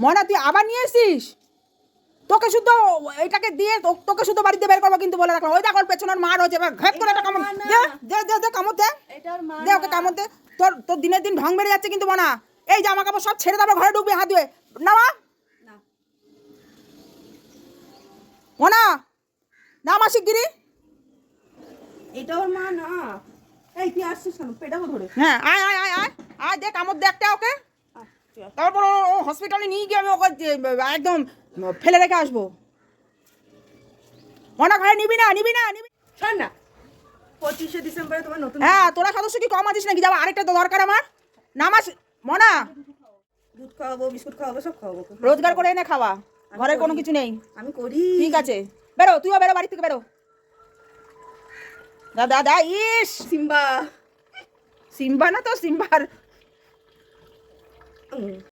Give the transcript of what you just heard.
মনা তুই আবার নিয়ে এসিস? তোকে শুধু এটাকে দিয়ে তোকে শুধু বাড়িতে বের করবো কিন্তু বলে রাখলাম। ওই দেখো পেছনের মা রয়েছে, এবার ঘাট করে একটা কামড় দে দে দে দে কামড় দে দে ওকে কামড় দে। তোর তোর দিনের দিন ঢং বেড়ে যাচ্ছে কিন্তু মনা। এই জামা কাপড় সব ছেড়ে দেবো, ঘরে ঢুকবি হাত ধুয়ে। নামা মনা, নামা শিগগিরি। এটা ওর মা না। এই তুই আসছিস কেন? পেটাবো ধরে। হ্যাঁ আয় আয় আয় আয় আয়, দে কামড় দে একটা ওকে। তারপর ও হসপিটালে নিয়ে গিয়ে আমি ওকে একদম ফেলে রেখে আসবো। মনা ঘরে নিবি না নিবি না নিবি। শোন না, 25শে ডিসেম্বরে তোমার নতুন হ্যাঁ তোরা সদস্য কি কম আছিস নাকি? যাবো, আরেকটা তো দরকার আমার। নামাস মনা, দুধ খাওয়াবো, বিস্কুট খাওয়াবো, সব খাওয়াবো। রোজগার করে এনে খাওয়া, ঘরের কোনো কিছু নেই। আমি করি। ঠিক আছে বেরো, তুইও বেরো বাড়ি থেকে বেরো। দাদা দা ইস সিম্বা। সিম্বা না তো সিম্বার